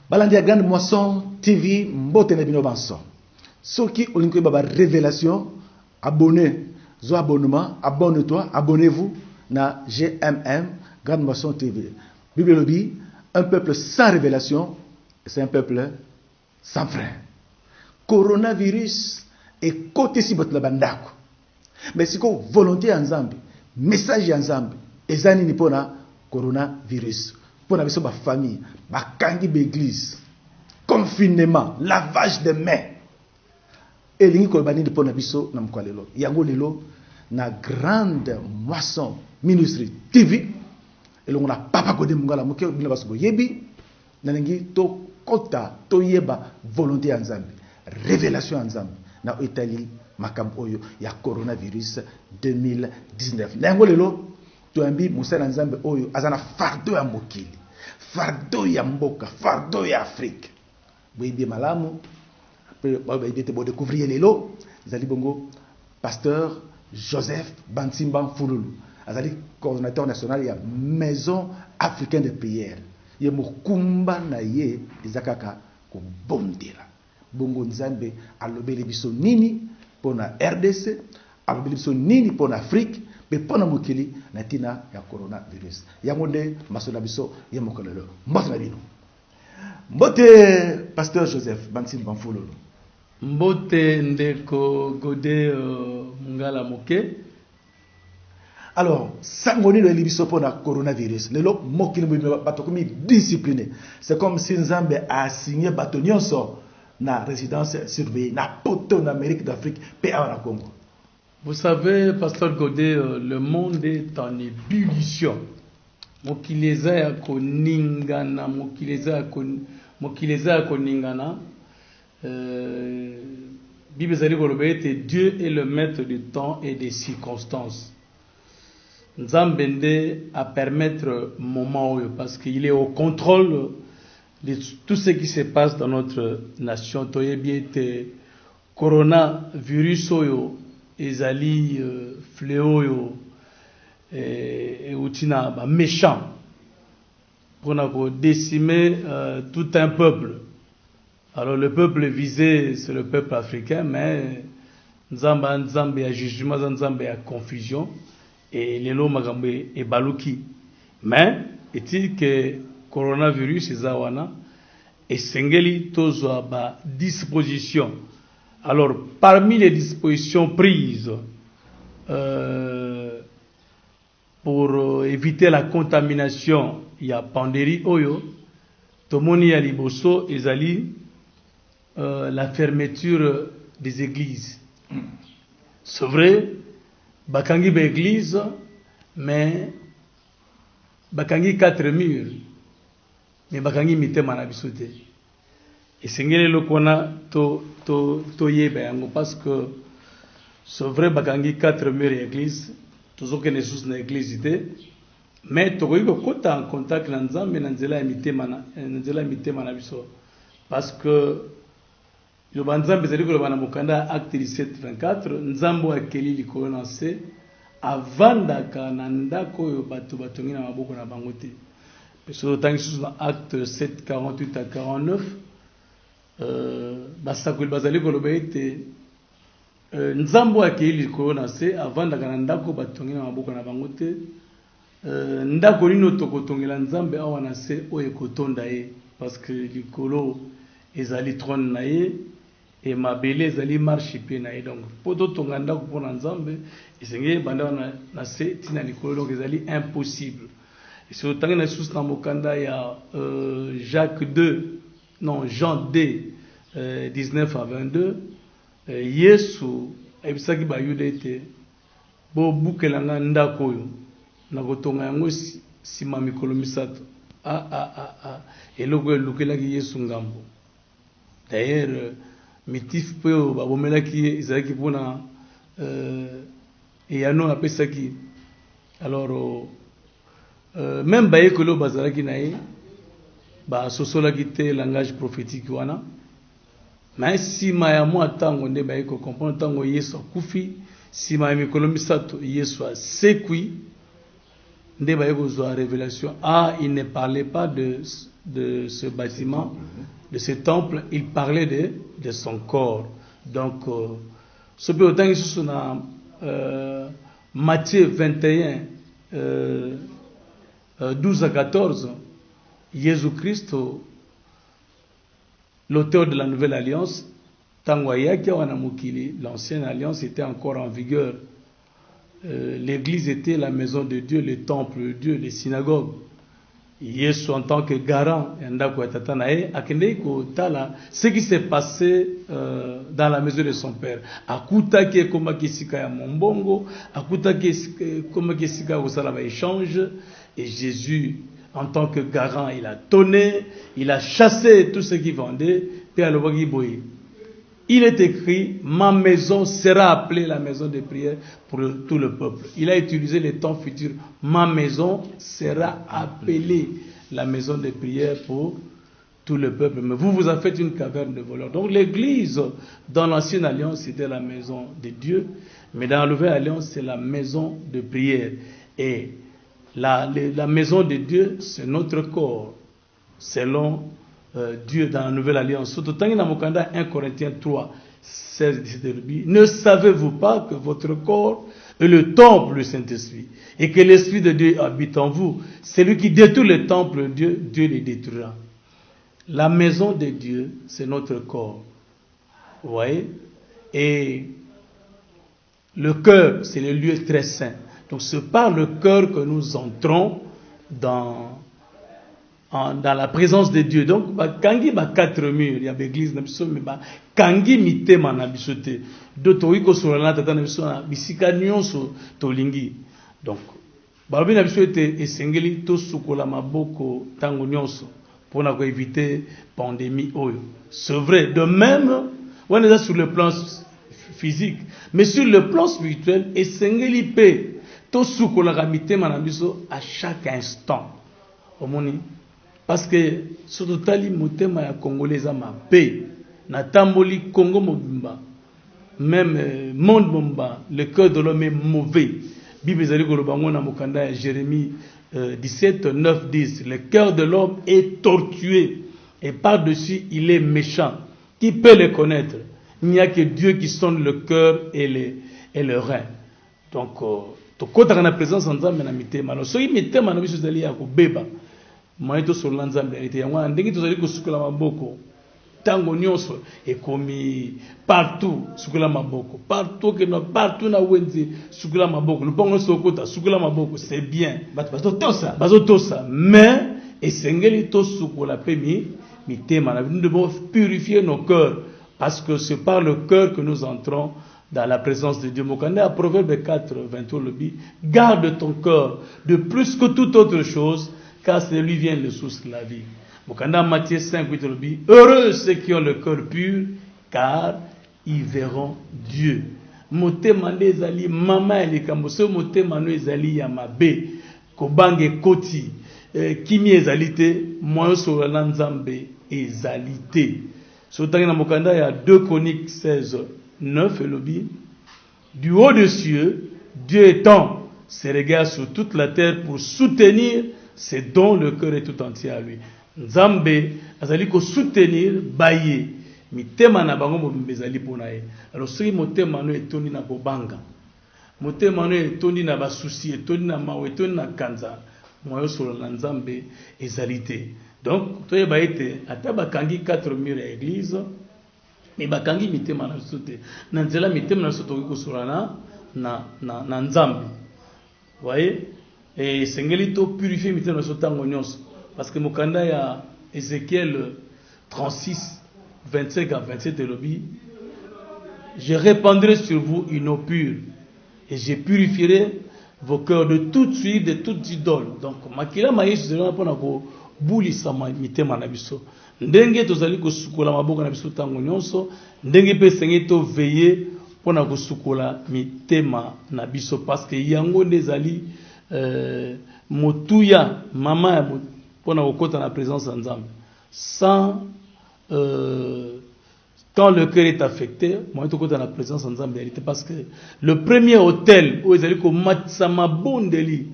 Balandi Grande Moisson TV, mbote na bino banso. Soki olinko baba révélation, abonnez, zo abonnement, abonne-toi, abonnez-vous na GMM Grande Moisson TV. Bible lobby, un peuple sans révélation, c'est un peuple sans frein. Coronavirus est côté si votre bandako. Mais si ko volonté en Zambie, message en Zambie, ezani ni pona coronavirus. Pona biso ba famille, ba kangi ba église, confinement, lavage de mains. Et lingi ko bani ni pona biso na mkwalelo. Yango lelo na Grande Moisson Ministry TV. Et l'on a papa kodé mungala moke bina baso yebi na lingi to kota to yeba volonté en Zambie, révélation en Zambie. Na Italie makambo oyo ya coronavirus 2019. Nango lelo to ambi musala nzambe oyo azana fardo ya mokili, fardo ya mboka, fardo ya Afrique. Boyebi malamu après ba te bo découvrir lelo zali bongo pasteur Joseph Bansimba Fululu, azali coordinateur national ya Maison africaine de prière. Ye mokumba na ye ezakaka ko bondela. Bongo nzambe alobeli biso nini pona RDC, alobeli biso nini pona Afrique, mais pona mokili na tina ya coronavirus. Yango nde masona biso ya mokolelo. Mbote na bino. Mbote pasteur Joseph Bansimba Mfululu. Mbote ndeko Godé Mungala Moke. Alors, sangoni le libiso pona coronavirus. Lelo mokili bato komi discipliné. C'est comme si Nzambe a signé bato nyonso na résidence surveillée, na poto en Amérique d'Afrique, paix en Congo. Vous savez, pasteur Godé, le monde est en ébullition. Mokileza ya koningana, mokileza ya koningana. Bible zali kolobete, Dieu est le maître du temps et des circonstances. Nzambende à permettre moment parce qu'il est au contrôle de tout ce qui se passe dans notre nation. Toyebiete coronavirus oyo ezali fléau yo et utina ba méchant pour décimer tout un peuple. Alors le peuple visé c'est le peuple africain, mais Nzambe a jugement, Nzambe a confusion et les lots magambe et baluki. Mais est-il que coronavirus est zawana et sengeli tozwa ba disposition. Alors parmi les dispositions prises pour éviter la contamination, il y a pandérie oyo, tomoni ya liboso ezali la fermeture des églises. C'est vrai, bakangi ba église, mais bakangi 4 murs, mais bakangi mitema na biso te. Et sengele lokona to yeba yango parce que c'est vrai bakangi 4 murs église, tozoke ne sous na église te, mais tokoyi ko kota en contact na Nzambe na nzela ya mitema na biso parce que le banzambe zali ko bana mukanda acte 17-24 Nzambo akeli likolo na se avandaka na ndako yo bato batongi na maboko na bango te. Parce que tant que dans acte 7-48 à 49 basakoli bazali ko lobete Nzambo akeli likolo na se avandaka na ndako batongi na maboko na bango te. Ndako lino tokotongela Nzambe awa na se oyo kotonda ye parce que likolo ezali trône na ye et mabele ezali marche pe na ye donc poto tonga ndako pona Nzambe esengeli banda na se tina likolo donc ezali impossible. Et sur tangi na sous na mokanda ya Jean 2 19 à 22 Yesu ebisaki ba yuda ete bo bukelanga ndako yo na kotonga yango sima mikolo misato eloko elukelaki Yesu ngambo. D'ailleurs mitif po babomelaki ezalaki mpona eyano apesaki. Alors même bayekolo bazalaki na ye basosolaki te langage prophétique wana, mais sima ya mwa ntango nde bayeko comprendre ntango Yesu akufi sima ya mikolo misato Yesu asekwi nde baye kozwa révélation. Ah, il ne parlait pas de ce bâtiment, de ce temple, il parlait de son corps. Donc, ce peut autant que ce soit Matthieu 21, 12 à 14, Jésus-Christ, l'auteur de la Nouvelle Alliance, l'ancienne alliance était encore en vigueur. L'église était la maison de Dieu, le temple de Dieu, les synagogues. Yesu en tant que garant, ce qui s'est passé dans la maison de son père. Akuta qui est comme Kisika ya Mombongo, Akuta qui est comme Kisika au Salama échange, et Jésus, en tant que garant, il a tonné, il a chassé tout ce qui vendait, puis à l'Obagiboyi. Il est écrit, ma maison sera appelée la maison de prière pour tout le peuple. Il a utilisé les temps futurs. Ma maison sera appelée la maison de prière pour tout le peuple. Mais vous, vous en faites une caverne de voleurs. Donc l'église, dans l'ancienne alliance, c'était la maison de Dieu. Mais dans la nouvelle alliance, c'est la maison de prière. Et la maison de Dieu, c'est notre corps. Selon Dieu dans la nouvelle alliance. Surtout, dans 1 Corinthiens 3, 16, 17, ne savez-vous pas que votre corps est le temple du Saint-Esprit et que l'Esprit de Dieu habite en vous? Celui qui détruit le temple de Dieu, Dieu le détruira. La maison de Dieu, c'est notre corps. Vous voyez? Et le cœur, c'est le lieu très saint. Donc, c'est par le cœur que nous entrons dans la présence de Dieu. Donc, kangi ba 4 murs, il y a l'église na biso mais ba kangi mitema na biso te. D'autres iko sur la tata na biso na bisika nyonso tolingi. Donc, balobi na biso ete esengeli to sukola maboko tango nyonso pour na ko éviter pandémie oyo. C'est vrai, de même, on est sur le plan physique, mais sur le plan spirituel, esengeli pe to sukola mitema na biso à chaque instant. Omoni. Parce que surtout tali motema ya congolais a ma paix na tamboli Congo mobimba même monde bomba le cœur de l'homme est mauvais. Bible ezali koloba ngo na mokanda ya Jérémie 17 9 10 le cœur de l'homme est tortué et par-dessus il est méchant. Qui peut le connaître? Il n'y a que Dieu qui sonde le cœur et le rein. Donc to kota na présence en Nzambe na mitema no soki mitema na biso ezali ya kobeba maito sur l'Anzambe été yango ndenge tozali kosukula maboko tango nyonso ekomi partout sukula maboko partout que partout na wenzi sukula maboko lupango sokota sukula maboko c'est bien bazo tosa mais esengeli to sukula pemi mitema nous devons purifier nos cœurs parce que c'est par le cœur que nous entrons dans la présence de Dieu. Mokanda à Proverbe 4 23 le dit garde ton cœur de plus que toute autre chose car c'est lui vient le source de la vie. Mokanda Matthieu 5, 8, heureux ceux qui ont le cœur pur, car ils verront Dieu. Motema nde ezali mama ya likambo so motema no ezali ya mabe kobange koti kimi ezali te moyo so la nzambe ezali te. So tangi na mokanda ya 2 Chroniques 16 9 elobi du haut des cieux Dieu étend ses regards sur toute la terre pour soutenir c'est dont le cœur est tout entier à lui. Nzambe azali ko soutenir baye mitema na bango mbezali pona ye. Alors soki motema no etondi na kobanga, motema no etondi na basusi, etondi na mawe, etondi na kanza, moyo solo na Nzambe ezali te. Donc toyeba ete ata bakangi 4 murs ya église mais bakangi mitema na sote na nzela mitema na sote ko solo na Nzambe. Vous voyez? Et sengeli to purifier mitema na sote tango nyonso parce que mokanda ya Ézéchiel 36 25 à 27 elobi je répandrai sur vous une eau pure et je purifierai vos cœurs de toute suite de toute idole. Donc makila maïs zela pona ko bulisa mitema na biso ndenge tozali ko sukola maboka na biso tango nyonso ndenge pe sengeli to veiller pona ko sukola mitema na biso parce que yango ndezali motuya mama ya pour nous dans la présence d'Nzambe. Sans quand le cœur est affecté, moi je suis dans la présence d'Nzambe parce que le premier hôtel où ils allaient comme Matsama Bondeli,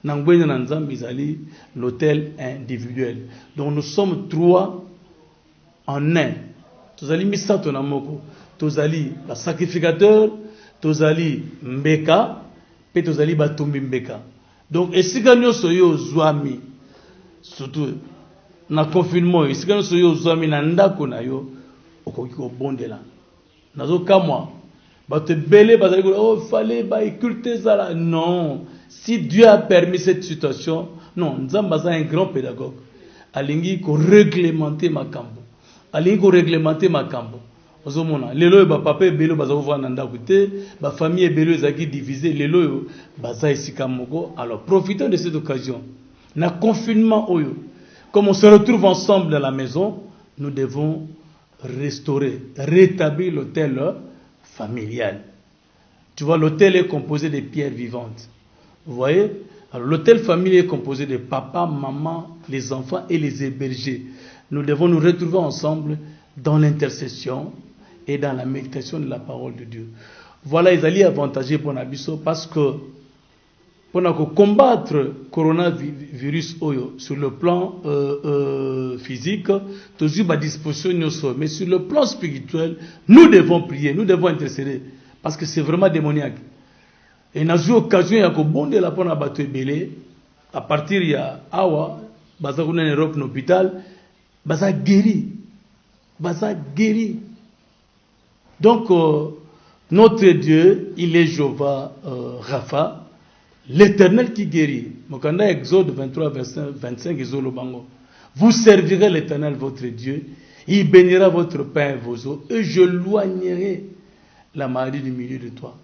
Nangwenya Nanzambi Zali, l'hôtel individuel. Donc nous sommes 3 en un. Tozali Misato Namoko, Tozali la sacrificateur, Tozali Mbeka, et Tozali Batumbi Mbeka. Donc, et si nous sommes Zouami, surtout, na confinement, et si nous sommes Zouami, Nandako na yo, okoko bondela. Nazo kamwa, te belé, oh, fallait éculter ça. Non, si Dieu a permis cette situation, non, Nzambaza est un grand pédagogue. Alingi ko réglementer ma cambo. Alingi ko réglementer ma cambo. Ozomona, lelo ba papa belo bazo voir nanda côté, ba famille belo ezaki divisé, lelo baza esika moko. Alors profitons de cette occasion. Na confinement oyo, comme on se retrouve ensemble dans la maison, nous devons restaurer, rétablir l'hôtel familial. Tu vois, l'hôtel est composé de pierres vivantes. Vous voyez? Alors l'hôtel familial est composé de papa, maman, les enfants et les hébergés. Nous devons nous retrouver ensemble dans l'intercession et dans la méditation de la parole de Dieu. Voilà, ils allaient avantager pour Nabiso parce que pour combattre le coronavirus sur le plan physique, toujours à disposition, mais sur le plan spirituel, nous devons prier, nous devons intercéder parce que c'est vraiment démoniaque. Et nous avons eu l'occasion de bonde la pona bateau belé à partir de Awa, baza kuna en Europe l'hôpital, baza guéri. Donc notre Dieu, il est Jéhovah Rapha, l'Éternel qui guérit. Mokanda Exode 23 verset 25 bango. Vous servirez l'Éternel votre Dieu, il bénira votre pain et vos eaux, et je loignerai la maladie du milieu de toi.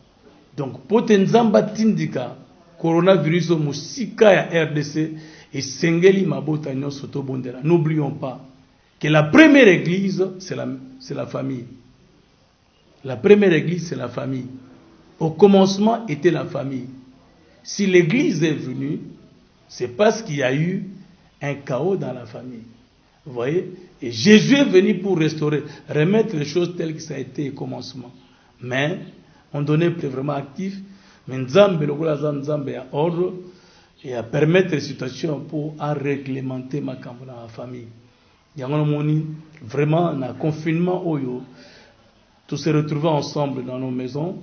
Donc, potenzamba tindika, coronavirus au musika ya RDC, et sengeli mabota soto bondera. N'oublions pas que la première église, c'est la famille. La première église, c'est la famille. Au commencement, était la famille. Si l'église est venue, c'est parce qu'il y a eu un chaos dans la famille. Vous voyez? Et Jésus est venu pour restaurer, remettre les choses telles que ça a été au commencement. Mais, on donnait vraiment actif, mais Nzambe, Nzambe a ordre et à permettre les situations pour réglementer ma camp dans la famille. Il y a vraiment un confinement oyo, tous se retrouver ensemble dans nos maisons,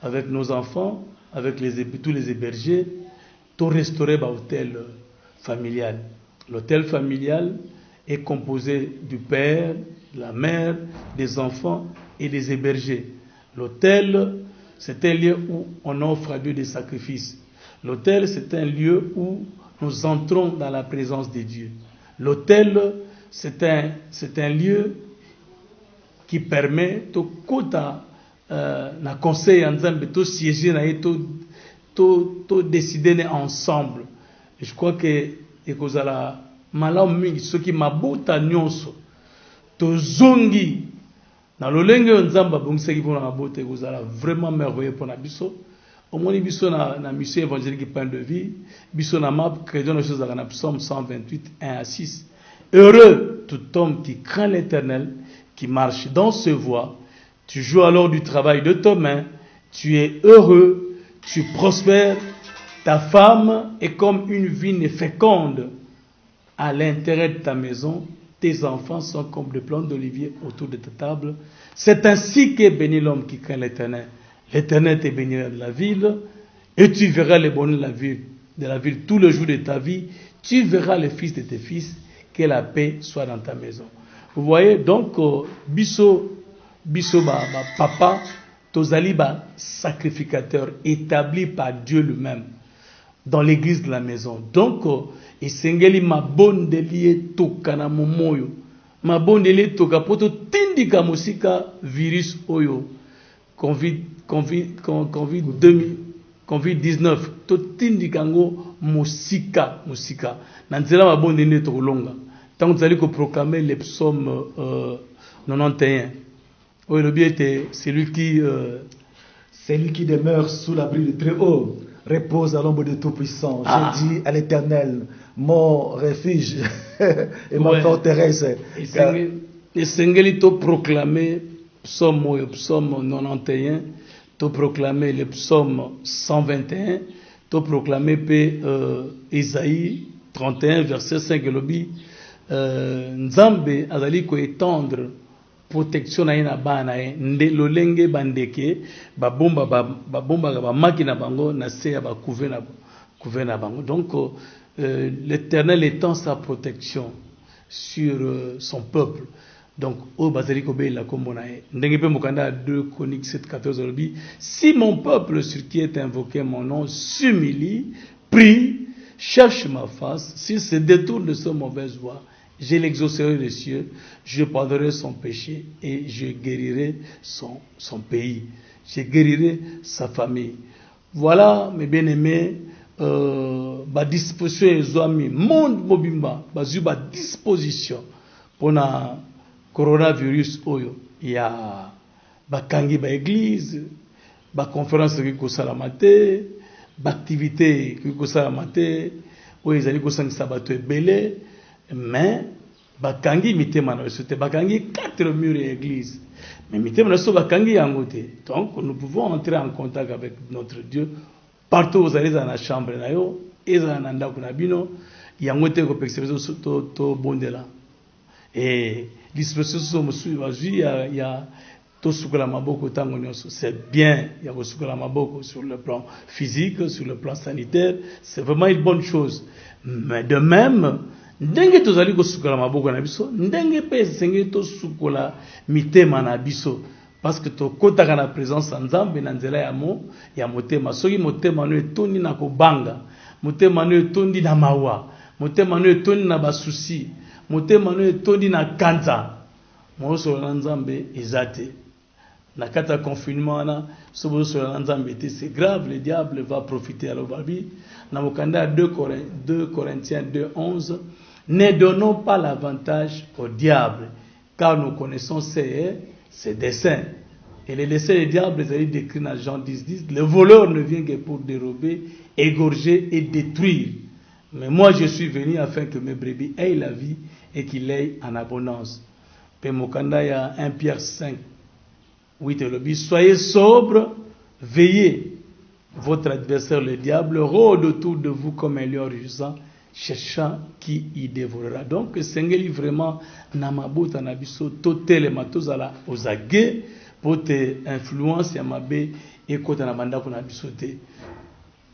avec nos enfants, avec tous les hébergés, tout restaurer l'hôtel familial. L'hôtel familial est composé du père, de la mère, des enfants et des hébergés. L'hôtel, c'est un lieu où on offre à Dieu des sacrifices. L'hôtel, c'est un lieu où nous entrons dans la présence de Dieu. L'hôtel, c'est un lieu qui permet de na conseil ensemble, de siéger, de décider ensemble. Et je crois que ekozala malamu mingi soki mabuta nyonso to zongi na lolenge nzamba bongisaki pona mabuta ekozala vraiment merveilleux pona biso. Omoni biso na mission évangélique pain de vie, biso na map crédit na chose na psaume 128 1 à 6. Heureux tout homme qui craint l'Éternel, qui marche dans ses voies. Tu joues alors du travail de tes mains, tu es heureux, tu prospères. Ta femme est comme une vigne féconde à l'intérieur de ta maison. Tes enfants sont comme des plantes d'olivier autour de ta table. C'est ainsi qu'est béni l'homme qui craint l'Éternel. L'Éternel te bénira de la ville, et tu verras les bonheurs de la ville tous les jours de ta vie. Tu verras les fils de tes fils, que la paix soit dans ta maison. Vous voyez, donc, biso papa, tozali sacrificateur établi par Dieu lui-même dans l'église de la maison. Donc, esengeli mabondeli toka na momoyo, mabondeli toka poto tindika musika virus oyo Covid-19 to tindika ngo musika na nzela mabondeli to kolonga. Tant que vous allez proclamer les psaumes 91. Oui, le bien était celui qui demeure sous l'abri du Très-Haut repose à l'ombre de Tout-Puissant. J'ai dit à l'Éternel, mon refuge et ma forteresse. Et Sengeli to proclamer psaume 91, to proclamer le psaume 121, to proclamer pe Isaïe 31 verset 5 elobi Nzambe azali ko étendre protection na ye na bana ye nde lolenge bandeke babomba ba makina bango na se ya ba couver na bango. Donc l'Éternel étend sa protection sur son peuple. Donc au bazali ko be la kombo na ye ndenge pe mokanda 2 Chroniques 7:14 elobi si mon peuple sur qui est invoqué mon nom s'humilie, prie, cherche ma face, s'il se détourne de sa mauvaise voie, je l'exaucerai des cieux, je pardonnerai son péché et je guérirai son pays, je guérirai sa famille. Voilà, mes bien-aimés, disposition ezwami monde mobimba bazwi disposition pour na coronavirus oyo ya bakangi ba église ba conférence ki kosala te activité qui kosala te oyo ezali kosangisa bato ebele mais bakangi mitema na biso te bakangi 4 murs ya église mais mitema na biso bakangi yango te. Donc nous pouvons entrer en contact avec notre Dieu partout où vous allez dans la chambre na yo ezala na ndako na bino yango te kopekisa biso to bondela et disposition mosusu bazwi ya tosukola maboko tango nyonso. C'est bien ya kosukola maboko sur le plan physique, sur le plan sanitaire, c'est vraiment une bonne chose. Mais de même ndenge tozali kosukola maboko na biso ndenge pe senge tosukola mitema na biso parce que tokotaka na présence ya Nzambe na nzela ya motema. Soki motema no etondi na kobanga, motema no etondi na mawa, motema no etondi na basusi, motema no etondi na kanza, moso na Nzambe ezate na kata confinement na sobo so na Nzambe te, c'est grave, le diable va profiter. Alors babi na mokanda 2 Corinthiens 2:11, ne donnons pas l'avantage au diable car nous connaissons ses desseins. Et les desseins du diable, ils allaient décrire dans Jean 10:10, le voleur ne vient que pour dérober, égorger et détruire. Mais moi je suis venu afin que mes brebis aient la vie et qu'il aient en abondance. Pe mokanda ya 1 Pierre 5:8 elobi, soyez sobre, veillez. Votre adversaire le diable rôde autour de vous comme un lion rugissant, cherchant qui y dévorera. Donc sengeli vraiment na mabota na biso totelema tozala ozage pour te influence ya mabe ekota na bandako na biso te.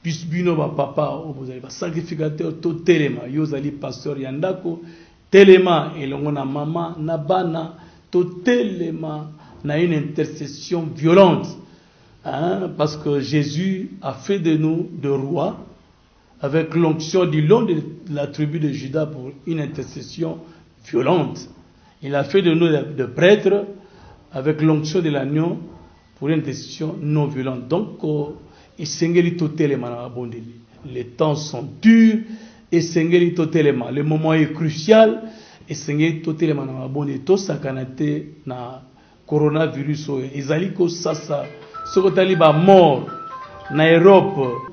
Bis bino ba papa o bozali ba sacrificateur totelema yo zali pasteur ya ndako telema elongo na mama na bana totelema na une intercession violente, parce que Jésus a fait de nous de rois avec l'onction du long de la tribu de Juda pour une intercession violente. Il a fait de nous de prêtres avec l'onction de l'agneau pour une intercession non violente. Donc, les temps sont durs et Sengeli totelema. Le moment est crucial et Sengeli totelema na mabonde to sakanate na coronavirus oyo ezali ko sasa sokotali ba mort na Europe,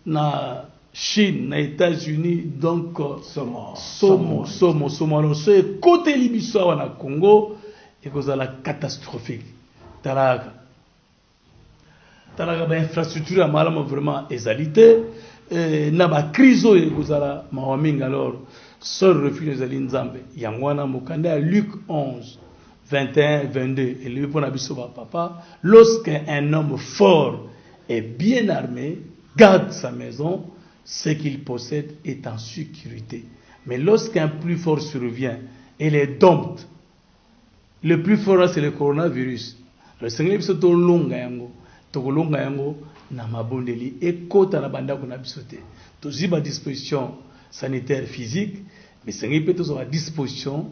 na Chine, na États-Unis, donc somo alors ce côté libiso na Congo et cause la catastrophique talaga ba infrastructure ya malamu vraiment ezalité na ba crise oyo kozala mawaminga. Alors seul refuge ezali Nzambe yangwana mokanda ya Luc 11:21-22 et lui pour nabiso ba papa, lorsqu'un homme fort et bien armé garde sa maison, ce qu'il possède est en sécurité. Mais lorsqu'un plus fort survient et les dompte, le plus fort c'est le coronavirus. Le Seigneur biso to longa yango na mabondeli ekota na bandako na biso te. Toziba disposition sanitaire physique, mais Seigneur peut toujours à disposition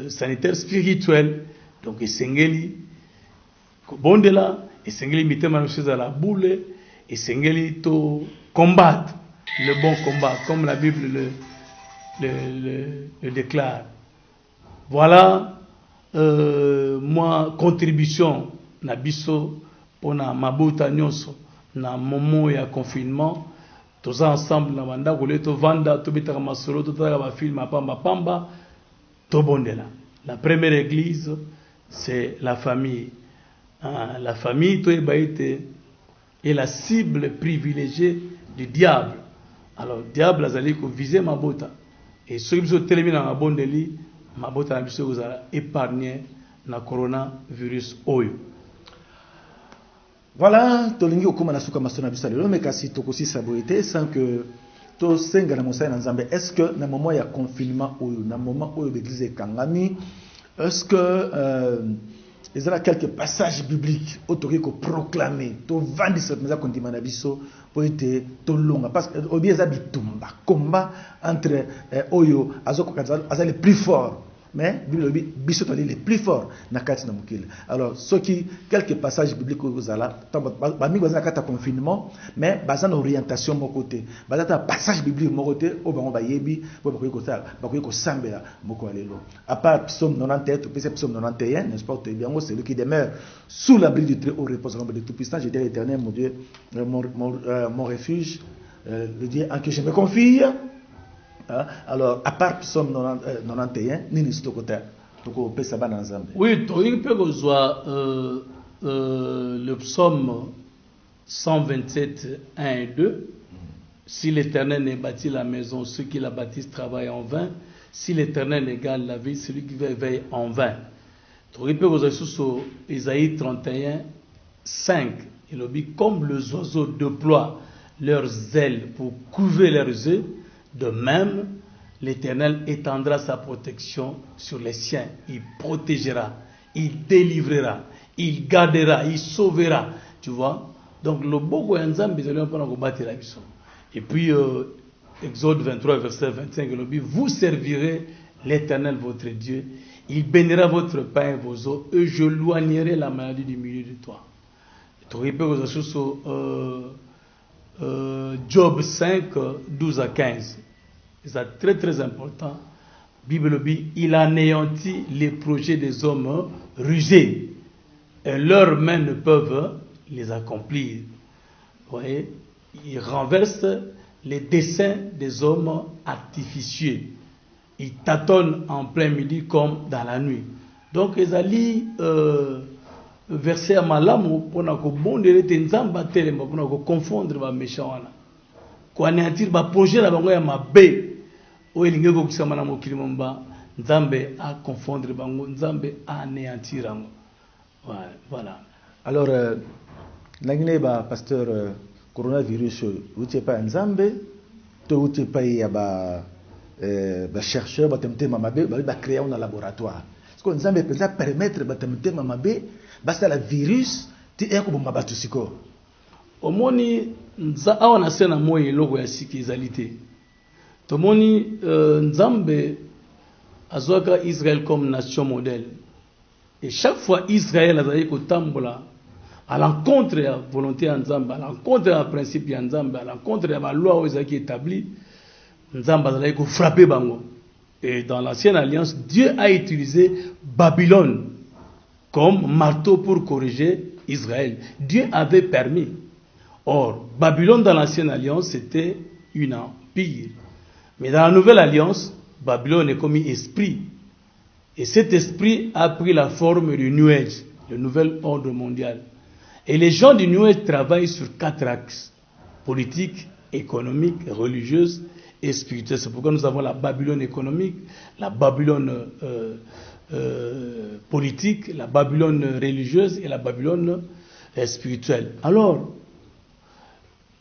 sanitaire spirituelle. Donc Sengeli bondela et Sengeli mitema na chose à la boule et Sengeli to combattre le bon combat comme la Bible le déclare. Voilà moi contribution na biso pona mabota nyonso na moment ya confinement. Tous ensemble na banda kole to vanda to bitaka masolo to taka ba film pamba to bondela. La première église c'est la famille. La famille to ebaite est la cible privilégiée du diable. Alors, diable a visé Mabota. Et ceux qui sont téléminés dans la bonne délit, Mabota a épargné le coronavirus. Voilà, tolingi okuma na suka masona bisalelo mais kasi tokosi saboité sans que to senga na mosala na Nzambe. Est-ce que na moment ya confinement oyo na moment oyo l'église ekangami, est-ce que il y a quelques passages bibliques autorisés qu'on proclamer, to vandi cette maison qu'on demande à biso pour être to longa parce que au bien ça bitumba combat entre oyo azoko kaza les plus forts. Mais biso to les plus forts na kati na mukile. Alors ceux qui quelques passages bibliques vous ala ba mi baza kata confinement mais baza na orientation mon côté baza ta passage biblique mon côté o bango ba yebi po ba ko sala ba ko sambela moko alelo à part psaume 97 ou psaume 91 n'est-ce pas bien celui qui demeure sous l'abri du Très-Haut repose l'ombre de Tout-Puissant. J'étais l'Éternel mon Dieu mon refuge, le Dieu en qui je me confie. Alors, à part Psaume 91, nini sitokote toko pesa bana Nzambe. Oui, il peut voir le psaume 127, 1 et 2. Si l'Éternel n'a bâti la maison, ceux qui la bâtissent travaillent en vain. Si l'Éternel égale la vie, celui qui veille en vain. Il peut voir sur Isaïe 31, 5. Il dit comme les oiseaux déploient leurs ailes pour couvrir leurs œufs, de même, l'Éternel étendra sa protection sur les siens. Il protégera, il délivrera, il gardera, il sauvera. Tu vois? Donc, le beau Nzambe, et puis, Exode 23, verset 25, il dit, vous servirez l'Éternel, votre Dieu. Il bénira votre pain et vos eaux, et je loignerai la maladie du milieu de toi. Job 5, 12 à 15. C'est très très important. Bible dit, il anéantit les projets des hommes rusés et leurs mains ne peuvent les accomplir. Vous voyez, il renverse les desseins des hommes artificieux. Il tâtonne en plein midi comme dans la nuit. Donc, ils verset à malamu pour ne pas confondre les méchants. Pour anéantir les projets de ma baie. Nzambe a confondre bango, Nzambe a anéantir. Voilà. Alors, nangine ba pasteur coronavirus, vous n'êtes pas Nzambe, vous n'êtes pas ba chercheur, ba temte mamabe, ba créer un laboratoire. Parce que Nzambe peut permettre ba temte mamabe, basta la virus, ti eko bomba batusiko. Omoni nza awana sena moyi logo ya sikizalité. Tomoni Nzambe azwaka Israël comme nation modèle. Et chaque fois Israël a été tambola à l'encontre de la volonté de Nzambe, à l'encontre de la principe de Nzambe, à l'encontre de la loi qui est établie, Nzambe a été frappé bango. Et dans l'ancienne alliance, Dieu a utilisé Babylone comme marteau pour corriger Israël. Dieu avait permis. Or, Babylone dans l'ancienne alliance, c'était un empire. Mais dans la nouvelle alliance, Babylone est comme un esprit. Et cet esprit a pris la forme du New Age, le nouvel ordre mondial. Et les gens du New Age travaillent sur 4 axes: politique, économique, religieuse et spirituelle. C'est pourquoi nous avons la Babylone économique, la Babylone politique, la Babylone religieuse et la Babylone spirituelle. Alors,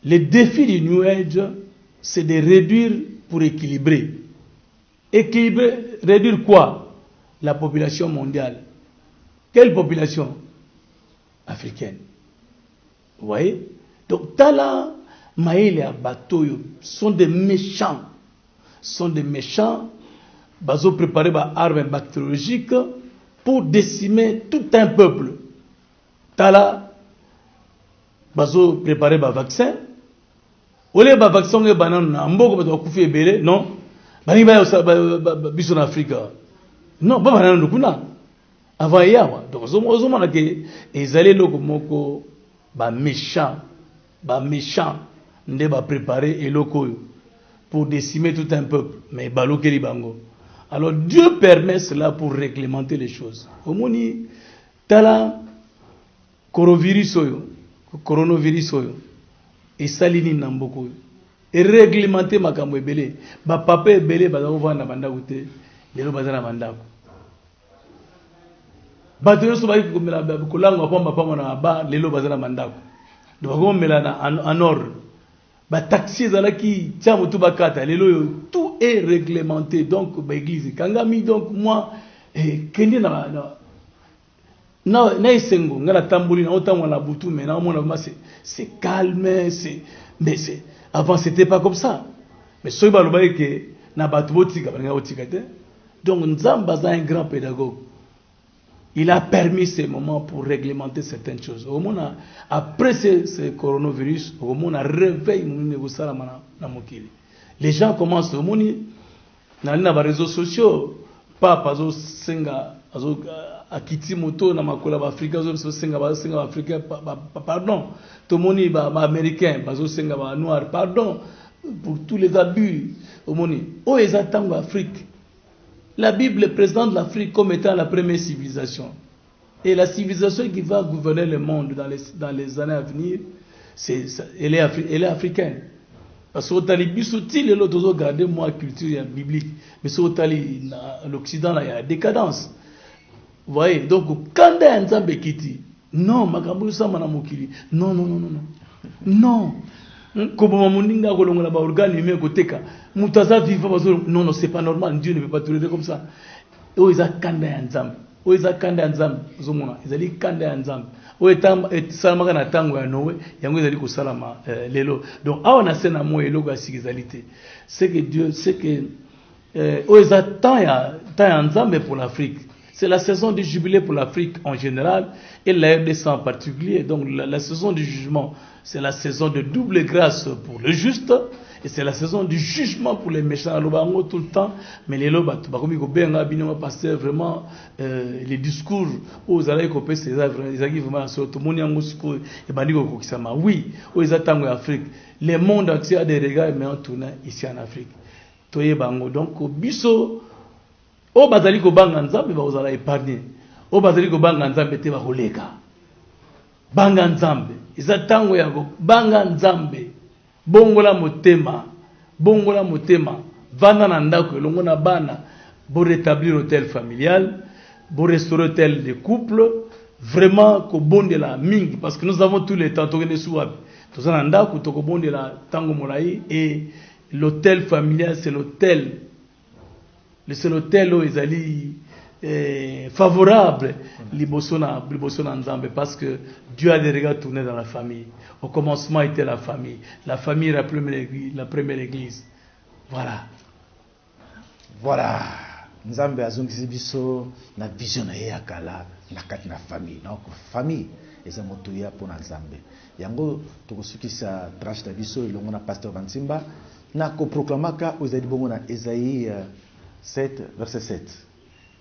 les défis du New Age, c'est de réduire pour équilibrer. Équilibrer, réduire quoi? La population mondiale. Quelle population? Africaine. Vous voyez? Donc, Tala, Maïle et Batoyo sont des méchants. Sont des méchants. Ils ont préparé des armes bactériologiques pour décimer tout un peuple. Tala, ils ont préparé des vaccins. Au lieu de vaccin, non, en Afrique. Non, pas avant hier. Donc, ils allaient méchants, ne préparer et pour décimer tout un peuple. Mais balokeli bango. Alors Dieu permet cela pour réglementer les choses. Au moni, tala coronavirus oyo, et salini namboko et réglementer makambo ebele ba papa ebele ba ko vanda bandako te lelo bazana bandako bato nyonso baki komela kolangwa pamba pamba na ba lelo bazana bandako donc bakomela na en ordre ba taxi ezalaki tia motu bakata lelo tout est réglementé donc ba église kangami donc moi kendi na esengo ngala tamboli na otango na butu mais na mona c'est calme mais c'est avant c'était pas comme ça mais soy ba loba que na batu botika ba botika te donc Nzamba est un grand pédagogue. Il a permis ces moments pour réglementer certaines choses. Au moins après ce coronavirus, au moins on a réveillé les gens commencent au moins dans les réseaux sociaux pas pazo senga azo akiti moto na makola ba Afrika zo senga ba Africain pardon tout monde ba américain bazo senga ba noir pardon pour tous les abus au monde o ezatanga Afrique. La Bible présente l'Afrique comme étant la première civilisation. Et la civilisation qui va gouverner le monde dans les années à venir, elle est africaine. Parce que l'autre garder moi culture biblique, mais sur l'Occident il y a décadence. Vous voyez, donc quand il y a un Zambekiti, non, non, non. Comme Moninga Golonga ba organe humain koteka mutaza vivant non c'est pas normal, Dieu ne peut pas tolérer comme ça. O iza kanda ya nzambe o iza kanda ya nzambe zomona ezali kanda ya nzambe o etam salama na tango ya Noé yango ezali ko salama lelo donc awa na sena mo eloko ya sikizalité c'est que Dieu c'est que o iza temps ya nzambe pour l'Afrique. C'est la saison du jubilé pour l'Afrique en général et la RDC en particulier. Donc la saison du jugement, c'est la saison de double grâce pour le juste et c'est la saison du jugement pour les méchants. Alors tout le temps, mais les lobes, pasteur vraiment les discours aux arrêts copés, c'est vraiment sur tout le monde et bandigo kokisama. Oui, aux attentes d'Afrique, le monde entier a des regards mais en tournant ici en Afrique. Toye bango donc au biso. O bazali ko banga nzambe ba ozala épargné o bazali ko banga nzambe te ba koleka banga nzambe izatango yako banga nzambe bongola motema vanda na ndako elongo na bana bo rétablir hôtel familial bo restaurer hôtel de couple vraiment ko bondela mingi parce que nous avons tous les temps tokende suwabi tozana ndako to ko bondela tango molai et l'hôtel familial c'est l'hôtel où ils allaient favorable liboso na nzambe parce que Dieu a des regards tournés dans la famille. Au commencement était la famille est la première église. Voilà nzambe azongisi biso na vision na ye akala na kati na famille donc famille eza moto ya pona nzambe yango tokosukisa tranche na biso elongo na pasteur Banzimba na ko proclamaka ozali bongo na Esaïe 7 verset 7.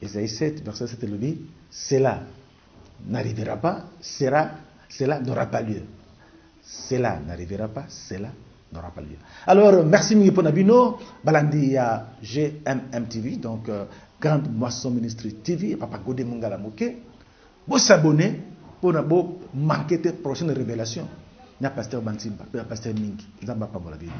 Esaïe 7 verset 7 le dit, cela n'arrivera pas, cela n'aura pas lieu. Cela n'arrivera pas, cela n'aura pas lieu. Alors merci mille pour Nabino, balandi ya GMM TV donc Grande Moisson Ministry TV, Papa Godé Mungala Moké. Vous s'abonner pour ne pas manquer tes prochaines révélations. Na pasteur Banzimba, pasteur Mingi, Zamba Pamolabino.